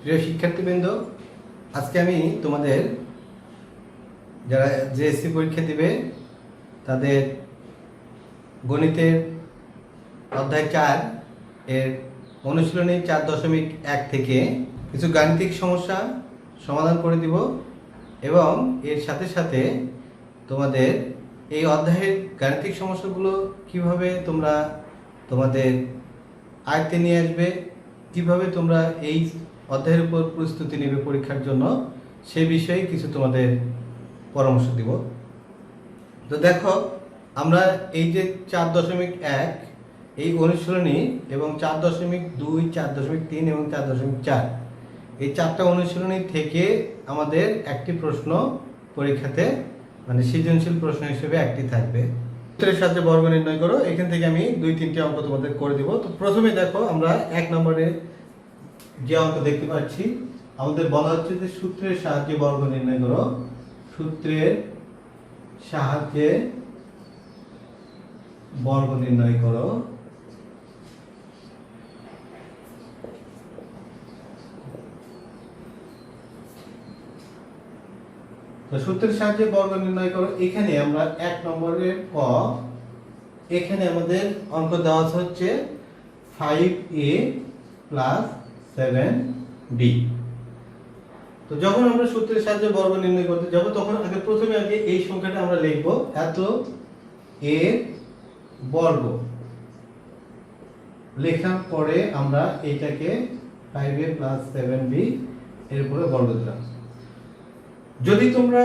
প্রিয় শিক্ষার্থীবৃন্দ, আজকে আমি তোমাদের যারা জেএসসি পরীক্ষা দিবে তাদের গণিতের অধ্যায় 4 এর অনুশীলনী 4.1 থেকে কিছু গাণিতিক সমস্যা সমাধান করে দিব এবং এর সাথে সাথে তোমাদের এই অধ্যায়ের গাণিতিক সমস্যাগুলো কিভাবে তোমরা তোমাদের আয়ত্তে নিয়ে আসবে, কিভাবে তোমরা এই অধ্যায়ের উপর প্রস্তুতি নেবে পরীক্ষার জন্য, সেই বিষয়ে কিছু তোমাদের পরামর্শ দিব। তো দেখো, আমরা এই যে 4.1 এই অনুশীলনী এবং 4.2, 4.3 এবং 4.4 এই 4টা অনুশীলনী থেকে আমাদের একটি প্রশ্ন পরীক্ষাতে মানে সৃজনশীল প্রশ্ন হিসেবে একটি থাকবে। সূত্রের সাহায্যে বর্গ নির্ণয় করো। এখান থেকে আমি 2-3টি অঙ্ক তোমাদের করে দিব। তো প্রথমে দেখো, আমরা 1 নম্বরে যে অঙ্ক দেখতে পাচ্ছি, আমাদের বলা হচ্ছে যে সূত্রের সাহায্যে বর্গ নির্ণয় করো। সূত্রের সাহায্যে বর্গ নির্ণয় করো। তো সূত্রের সাহায্যে বর্গ নির্ণয় করো। এখানে আমরা 1 নম্বরের ক, এখানে আমাদের অঙ্ক দেওয়া হচ্ছে 5a + 7b। তো যখন আমরা সূত্রের সাহায্যে বর্গ নির্ণয় করতে যাব, তখন প্রথমে এই সংখ্যাটা আমরা লিখব, এত a বর্গ। লেখার পরে আমরা এটাকে 5a + 7b এর উপরে বর্গ দিলাম। যদি তোমরা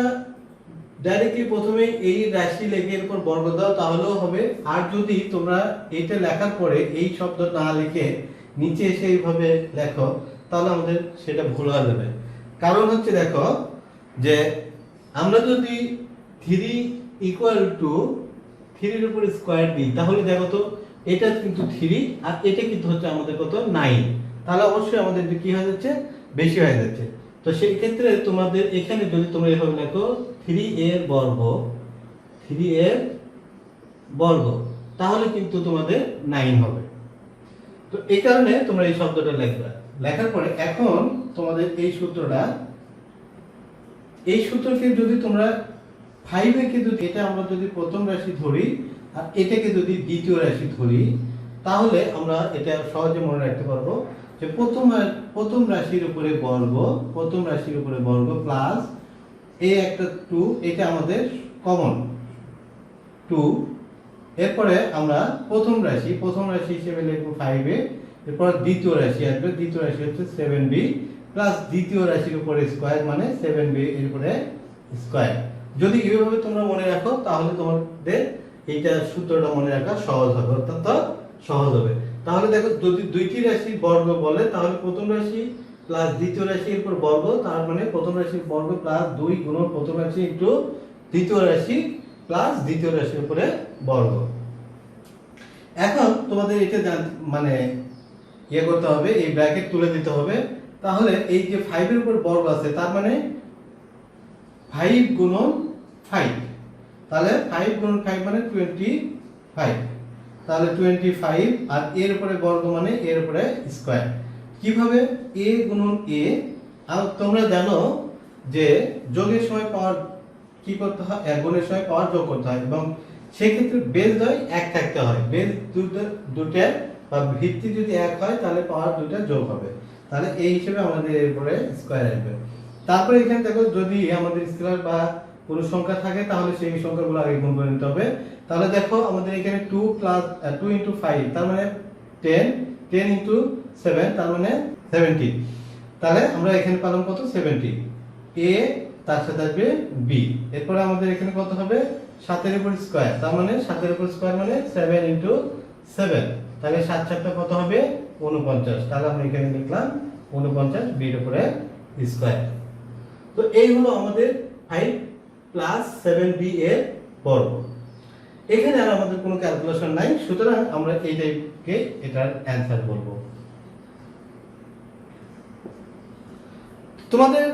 ডাইরেক্টলি প্রথমে এই রাশি লিখে এর উপর বর্গ দাও তাহলেও হবে, আর যদি তোমরা এটা লেখার পরে এই শব্দ না লিখে নিচে এসে এইভাবে লেখো তাহলে আমাদের সেটা ভুল হয়ে যাবে। কারণ হচ্ছে, দেখো যে আমরা যদি 3 = 3 এর উপর স্কয়ার দিই, তাহলে দেখো তো এটা কিন্তু 3 আর এটা কিন্তু হচ্ছে আমাদের কত 9, তাহলে অবশ্যই আমাদের কি হয়ে যাচ্ছে, বেশি হয়ে যাচ্ছে। তো সেই ক্ষেত্রে তোমাদের এখানে যদি তোমরা এভাবে লেখো 3a এর বর্গ, তাহলে কিন্তু তোমাদের 9 হবে। তো এই কারণে তোমরা এই শব্দটা লিখবে। লেখার পরে এখন তোমাদের এই সূত্রকে যদি তোমরা 5 কে যদি এটা আমরা যদি প্রথম রাশি ধরি আর এটাকে যদি দ্বিতীয় রাশি ধরি, তাহলে আমরা এটা সহজে মনে রাখতে পারবো যে প্রথম রাশির উপরে বর্গ প্লাস এই একটা 2, এটা আমাদের কমন 2। এরপরে আমরা প্রথম রাশি হিসেবে লিখব 5a, এরপর দ্বিতীয় রাশি আসবে, দ্বিতীয় রাশি হচ্ছে 7b প্লাস দ্বিতীয় রাশির উপরে স্কয়ার মানে 7b এর উপরে স্কয়ার। যদি এইভাবে তোমরা মনে রাখো তাহলে তোমাদের এইটা সূত্রটা মনে রাখা সহজ হবে, অত্যন্ত সহজ হবে। তাহলে দেখো, যদি দুইটি রাশির বর্গ বলে তাহলে প্রথম রাশি প্লাস দ্বিতীয় রাশির উপর বর্গ, তার মানে প্রথম রাশির বর্গ প্লাস 2 গুণন প্রথম রাশি ইনটু দ্বিতীয় রাশি প্লাস দ্বিতীয় রাশির উপরে বর্গ। এখন তোমাদের এটা মানে করতে হবে, এই ব্র্যাকেট তুলে দিতে হবে। তাহলে এই যে 5 এর উপর বর্গ আছে, তার মানে 5 গুণন 5, তাহলে 5 গুণন 5 মানে 25, তাহলে 25 আর এর উপরে বর্গ মানে এর উপরে স্কয়ার। কিভাবে? a গুণন a, আর তোমরা জানো যে যোগের সময় পাওয়ার কি করতে হয়, গুণের সময় পাওয়ার যোগ করতে হয়, এবং সেই ক্ষেত্রে বেস হয় 1 থাকতে হয়। বেস দুটো বা ভিত্তি যদি 1 হয় তাহলে পাওয়ার দুটো যোগ হবে, তাহলে এই হিসেবে আমাদের এর উপরে স্কয়ার আসবে। তারপরে এখানে দেখো, যদি আমাদের স্কেলার বা কোনো সংখ্যা থাকে তাহলে সেই সংখ্যাগুলো আগে গুণ করে নিতে হবে। তাহলে দেখো, আমাদের এখানে 2 × 5 তার মানে 10 × 7 তার মানে 70, তাহলে আমরা এখানে পেলাম কত, 70। a তার সাথে আসবে b, এরপর আমাদের এখানে কত হবে, 7 এর উপর স্কয়ার, তার মানে 7 এর উপর স্কয়ার মানে 7 × 7, তাহলে 7 7 কত হবে, 49, তাহলে আমরা এখানে লিখলাম 49 b এর উপরে স্কয়ার। তো এই হলো আমাদের 5 + 7b এর বর্গ। এখানে আর আমাদের কোনো ক্যালকুলেশন নাই, সুতরাং আমরা এই টাইপকে এটার অ্যানসার বলবো। তোমাদের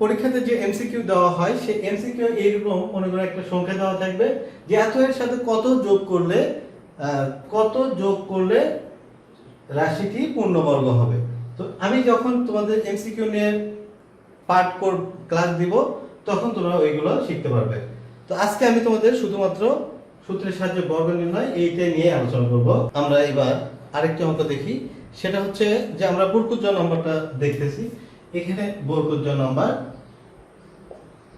পরীক্ষাতে যে এমসিকিউ দেওয়া হয়, সেই এমসিকিউ এইরকম মনে করে একটা সংখ্যা দেওয়া থাকবে যে এত এর সাথে কত যোগ করলে রাশিটি পূর্ণবর্গ হবে। তো আমি যখন তোমাদের এমসিকিউ নিয়ে পার্ট কোড ক্লাস দিব তখন তোমরা ওইগুলো শিখতে পারবে। তো আজকে আমি তোমাদের শুধুমাত্র সূত্রের সাহায্যে বর্গ নির্ণয় এইটা নিয়ে আলোচনা করব। আমরা এবার আরেকটি অঙ্ক দেখি, সেটা হচ্ছে যে আমরা বর্গজ নাম্বারটা দেখতেছি, এখানে বর্গজ নাম্বার।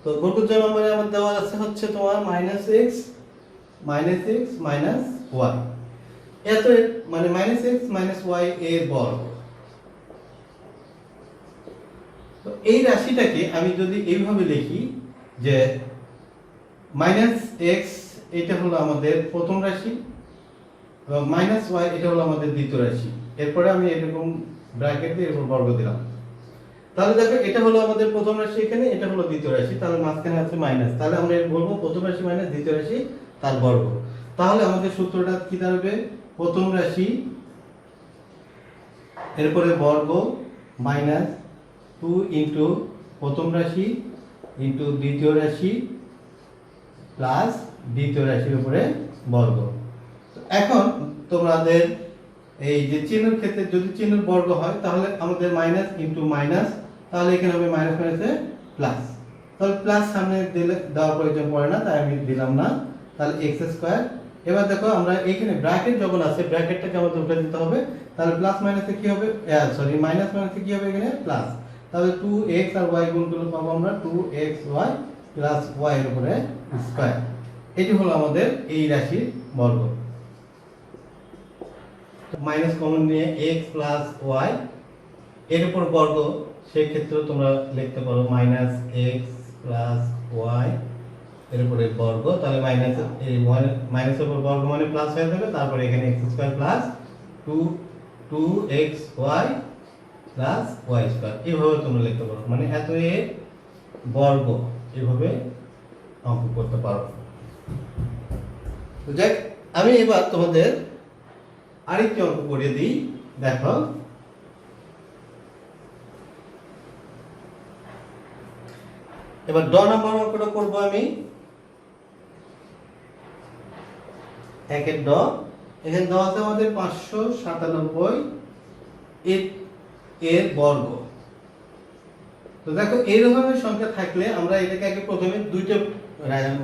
তো বর্গজ নাম্বারে আমার দেওয়া আছে হচ্ছে তোমার -x y, এত মানে -x y এর বর্গ। তো এই রাশিটাকে আমি যদি এইভাবে লিখি যে -x এটা হলো আমাদের প্রথম রাশি এবং -y এটা হলো আমাদের দ্বিতীয় রাশি, এরপরে আমি এরকম ব্র্যাকেট দিয়ে এরকম বর্গ দিলাম। তাহলে দেখো এটা হলো আমাদের প্রথম রাশি, এখানে এটা হলো দ্বিতীয় রাশি, তাহলে মাঝখানে আছে মাইনাস, তাহলে আমরা বলবো প্রথম রাশি মাইনাস দ্বিতীয় রাশি তার বর্গ। তাহলে আমাদের সূত্রটা কি দাঁড়াবে? প্রথম রাশি এরপরে বর্গ মাইনাস 2 ইনটু প্রথম রাশি ইনটু দ্বিতীয় রাশি প্লাস দ্বিতীয় রাশির উপরে বর্গ। এখন তোমাদের এই যে চিহ্নের ক্ষেত্রে যদি চিহ্নের বর্গ হয় তাহলে আমাদের মাইনাস ইনটু মাইনাস, তাহলে এখানে হবে মাইনাস মাইনাসে প্লাস, তাহলে প্লাস সামনে দিলে দেওয়ার প্রয়োজন পড়ে না, তাই আমি দিলাম না। তাহলে x স্কয়ার। এবার দেখো আমরা এখানে ব্র্যাকেট যখন আছে ব্র্যাকেটটাকে আমাদের উঠে দিতে হবে, তাহলে প্লাস মাইনাসে কি হবে, সরি মাইনাস মাইনাসে কি হবে এখানে প্লাস, তাহলে 2x আর y গুণ করলে পাবো আমরা 2xy প্লাস y এর উপরে স্কয়ার। এটি হলো আমাদের এই রাশির বর্গ। মাইনাস কমন নিয়ে x প্লাস y এর উপর বর্গ, সেই ক্ষেত্রে তোমরা লিখতে পারো -x প্লাস y এর উপরে বর্গ, তাহলে মাইনাস এই মাইনাসের উপর বর্গ মানে প্লাস হয়ে যাবে, তারপরে এখানে x square plus 2xy plus y square, এইভাবে তোমরা লিখতে পারো, মানে এত এ বর্গ এইভাবে অঙ্ক করতে পারো। তো যাক, আমি এবার তোমাদের আরেকটি অঙ্ক করে দিই। দেখো এবার ড নাম্বার অঙ্কটা করব আমি। একের ড, এখানে দেওয়া আছে আমাদের 597 এর বর্গ। তো দেখো এই রকমের সংখ্যা থাকলে আমরা এটাকে আগে প্রথমে দুইটা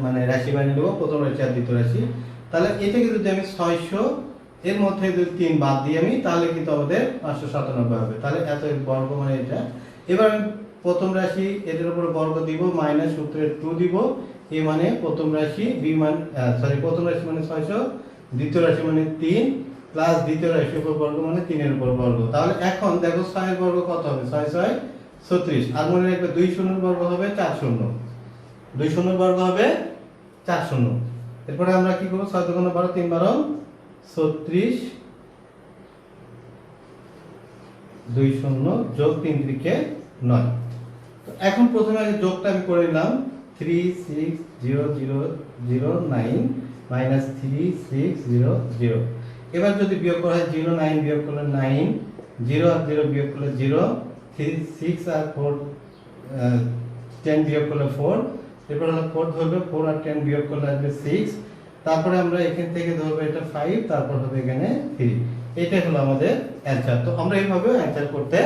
মানে রাশি বানিয়ে নেব, প্রথম রাশি আর দ্বিতীয় রাশি। তাহলে এটাকে যদি আমি 600 এর মধ্যে যদি 3 বাদ দিই আমি, তাহলে কিন্তু আমাদের 597 হবে। তাহলে এত বর্গ মানে এটা। এবার আমি প্রথম রাশি এটার উপর বর্গ দিব, মাইনাস সূত্রের 2 দিব, এই মানে প্রথম রাশি বি মানে প্রথম রাশি মানে 600, দ্বিতীয় রাশি মানে 3 প্লাস দ্বিতীয় রাশির উপর বর্গ মানে 3 এর উপর বর্গ। তাহলে এখন দেখো 6 এর বর্গ কত হবে? 6 6 36, আর মনে রাখবে 2 শূন্যের বর্গ হবে 4 শূন্য, 2 শূন্যের বর্গ হবে 4 শূন্য। এরপরে আমরা কি করব? 6 2 12 3 12 36, 2 শূন্য যোগ 3 3 9। তো এখন প্রথমে আগে যোগটা আমি করে নিলাম, 36009 মাইনাস 3600। এবার যদি বিয়োগ করা হয় 0 9 বিয়োগ করলে 9, 0 আর 0 বিয়োগ করলে 0, 6 আর 4 10 বিয়োগ করলে 4, এরপর হলো 4 ধরবে, 4 আর 10 বিয়োগ করলে আসবে 6, তারপরে আমরা এখান থেকে ধরবো এটা 5, তারপর হবে এখানে 3। এটাই হলো আমাদের অ্যানসার। তো আমরা এইভাবে অ্যানসার করতে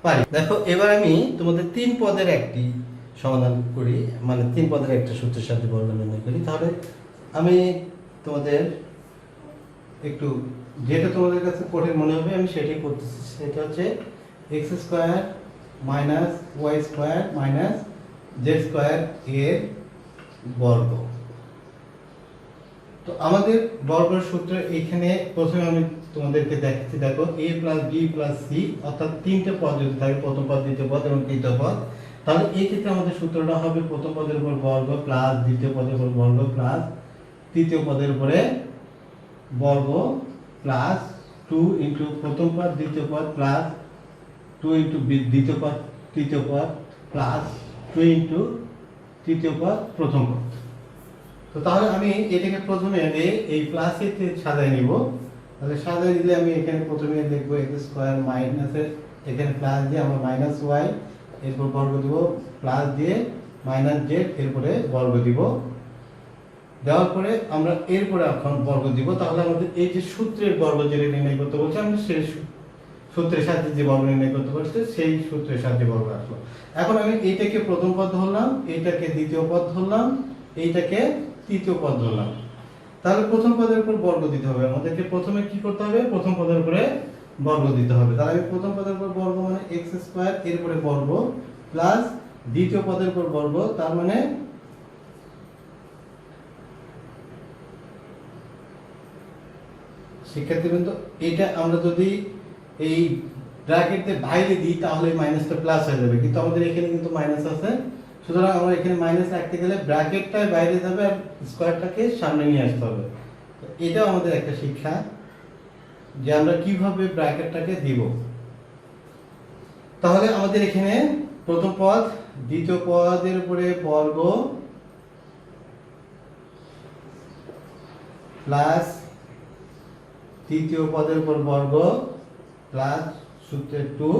পারি। দেখো এবার আমি তোমাদের 3 পদের একটি সমাধান করি, মানে 3 পদের একটা সূত্রের সাহায্যে বর্গ নির্ণয় করি। তাহলে আমি তোমাদের একটু যেটা তোমাদের কাছে কঠিন মনে হবে আমি সেটাই করতেছি, সেটা হচ্ছে x square minus y square minus z square এর বর্গ। তো আমাদের বর্গের সূত্র এখানে প্রথমে আমি তোমাদেরকে দেখাচ্ছি। দেখো a plus b plus c, অর্থাৎ তিনটে পদ যদি থাকে, প্রথম পদ দ্বিতীয় পদ এবং তৃতীয় পদ, তাহলে এই ক্ষেত্রে আমাদের সূত্রটা হবে প্রথম পদের উপর বর্গ প্লাস দ্বিতীয় পদের উপর বর্গ প্লাস তৃতীয় পদের উপরে বর্গ প্লাস 2 ইনটু প্রথম পদ দ্বিতীয় পদ প্লাস 2 ইনটু দ্বিতীয় পদ তৃতীয় পদ প্লাস 2 ইনটু তৃতীয় পদ প্রথম পদ। তো তাহলে আমি এটাকে প্রথমে এই প্লাসে সাজায় নিব। তাহলে সাজায় দিলে আমি এখানে প্রথমে লিখব x স্কয়ার মাইনাসের এখানে প্লাস দিয়ে আমরা মাইনাস y এরপর বর্গ দিব, প্লাস দিয়ে মাইনাস z এরপরে বর্গ দিব, দেওয়ার পরে আমরা এরপরে এখন বর্গ দিব। তাহলে আমাদের এই যে সূত্রের বর্গ যেটা নির্ণয় করতে বলছি আমরা সেই সূত্রের সাহায্যে যে বর্গ নির্ণয় করতে পারছে সেই সূত্রের সাহায্যে বর্গ আসলো। এখন আমি এইটাকে প্রথম পদ ধরলাম, এইটাকে দ্বিতীয় পদ ধরলাম, এইটাকে তৃতীয় পদ ধরলাম। তাহলে প্রথম পদের উপর বর্গ দিতে হবে আমাদেরকে। প্রথমে কি করতে হবে? প্রথম পদের উপরে বর্গ দিতে হবে। তাহলে আমি প্রথম পদের উপর বর্গ মানে x স্কয়ার, এর উপরে বর্গ প্লাস দ্বিতীয় পদের উপর বর্গ, তার মানে শিক্ষার্থীবৃন্দ এটা আমরা যদি এই ব্র্যাকেটের বাইরে দিই তাহলে মাইনাসটা প্লাস হয়ে যাবে, কিন্তু আমাদের এখানে কিন্তু মাইনাস আছে, সুতরাং আমরা এখানে মাইনাস রাখতে গেলে ব্র্যাকেটটা বাইরে যাবে আর স্কয়ারটাকে সামনে নিয়ে আসতে হবে। এটা আমাদের একটা শিক্ষা যে আমরা কিভাবে ব্র্যাকেটটাকে দিব। তাহলে আমাদের এখানে প্রথম পদ দ্বিতীয় পদের উপরে বর্গ প্লাস তৃতীয় পদের উপর বর্গ প্লাস সূত্রের 2,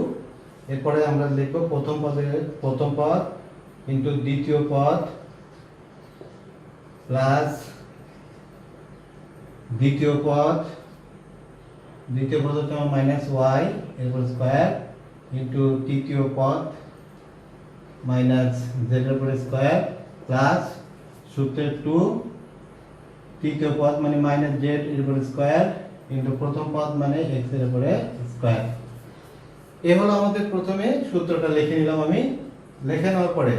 এরপরে আমরা লিখব প্রথম পদ ইনটু দ্বিতীয় পদ প্লাস দ্বিতীয় পদ হচ্ছে আমার মাইনাস ওয়াই এরপর স্কয়ার ইনটু তৃতীয় পদ মাইনাস জেড এর উপরে স্কয়ার প্লাস সূত্রের 2, তৃতীয় পদ মানে মাইনাস জেড এর উপরে স্কয়ার ইনটু প্রথম পদ মানে x এর উপরে স্কয়ার। এই হলো আমাদের প্রথমে সূত্রটা লিখে নিলাম আমি। লিখে নেওয়ার পরে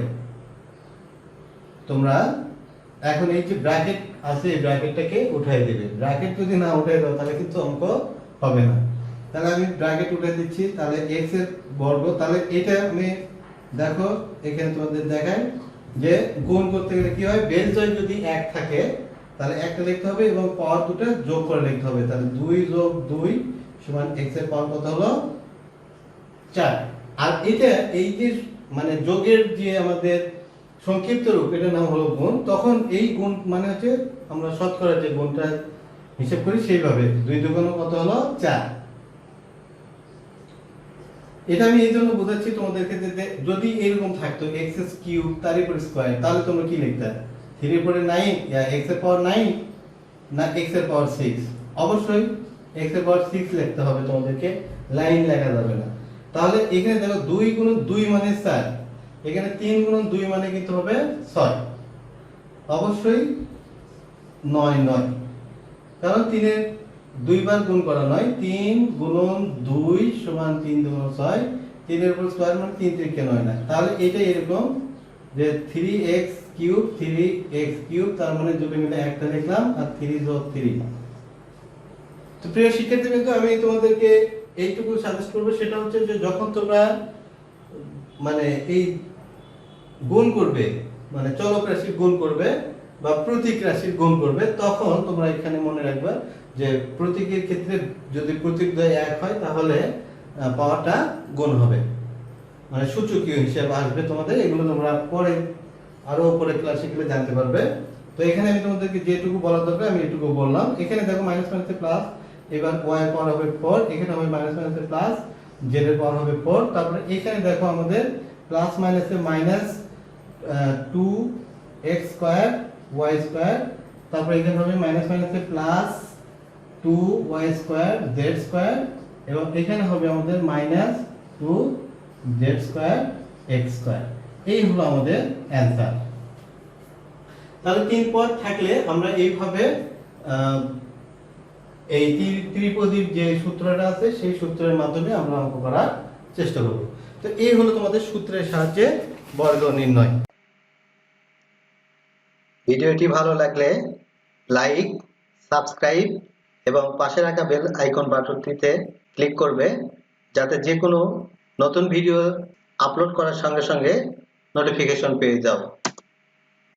তোমরা এখন এই যে ব্র্যাকেট আছে এই ব্র্যাকেটটাকে উঠাই দেবে। ব্র্যাকেট যদি না উঠাই দাও তাহলে কিন্তু অঙ্ক হবে না। তাহলে আমি ব্র্যাকেট উঠাই দিচ্ছি, তাহলে x এর বর্গ, তাহলে এটা আমি দেখো এখানে তোমাদের দেখাই যে গুণ করতে গেলে কি হয়, বেলজয় যদি 1 থাকে তাহলে একটা লিখতে হবে এবং পাওয়ার দুটো যোগ করে লিখতে হবে। তাহলে 2 যোগ 2 সমান x এর পাওয়ার কত হলো 4। আর এটা এই যে মানে যোগের যে আমাদের সংক্ষিপ্ত রূপ এটার নাম হলো গুণ। তখন এই গুণ মানে হচ্ছে আমরা শতকরা যে গুণটা হিসাব করি সেইভাবে 2 দুগুণ কত হলো 4। এটা আমি এই জন্য বোঝাচ্ছি তোমাদেরকে যে যদি এরকম থাকতো x কিউব তার উপর স্কয়ার তাহলে তোমরা কি লিখতে? 3 এর উপরে 9 x এর পাওয়ার 9 না x এর পাওয়ার 6? অবশ্যই x এর পাওয়ার 6 লিখতে হবে তোমাদেরকে, লাইন লেখা যাবে না। তাহলে এখানে দেখো 2 গুণ 2 মানে 4, এখানে 3 গুণ 2 মানে কিন্তু হবে 6, অবশ্যই 9 কারণ 3 এর 2 বার গুণ করা নয়। 3 গুণ 2 সমান 3 গুণ 6, 3 এর উপর স্কয়ার মানে 3 3 9 না। তাহলে এটা এরকম যে 3x কিউব তার মানে দুটো মিলে একটা লিখলাম আর 3 যোগ 3। তো প্রিয় শিক্ষার্থীবৃন্দ আমি তোমাদেরকে এইটুকু সাজেস্ট করব, সেটা হচ্ছে যে যখন তোমরা মানে এই গুণ করবে মানে চলক রাশির গুণ করবে বা প্রতীক রাশির গুণ করবে তখন তোমরা এখানে মনে রাখবে যে প্রতীকের ক্ষেত্রে যদি প্রতীক দ্বয় 1 হয় তাহলে পাওয়ারটা গুণ হবে, মানে সূচকীয় হিসাবে আসবে তোমাদের। এগুলো তোমরা পরে আরো উপরে ক্লাসে গেলে জানতে পারবে। তো এখানে আমি তোমাদেরকে যেটুকু বলা দরকার আমি এটুকু বললাম। এখানে দেখো মাইনাস মাইনাসে প্লাস, এবার y এর পাওয়ার হবে 4, এখানে হবে মাইনাস মাইনাসে প্লাস, z এর পাওয়ার হবে 4। তারপরে এখানে দেখো আমাদের প্লাস মাইনাসে minus 2x square y square, তারপরে এখানে হবে মাইনাস মাইনাসে plus 2y square z square, এবং এখানে হবে আমাদের minus 2z square x square. এই হলো আমাদের অ্যানসার। তাহলে 3 পদ থাকলে আমরা এইভাবে এই ত্রিপদীর যে সূত্রটা আছে সেই সূত্রের মাধ্যমে আমরা অঙ্ক করার চেষ্টা করব। তো এই হলো তোমাদের সূত্রের সাহায্যে বর্গ নির্ণয়। ভিডিওটি ভালো লাগলে লাইক, সাবস্ক্রাইব এবং পাশে রাখা বেল আইকন বাটনটিতে ক্লিক করবে যাতে যে কোনো নতুন ভিডিও আপলোড করার সঙ্গে সঙ্গে নোটিফিকেশন পেয়ে যাও।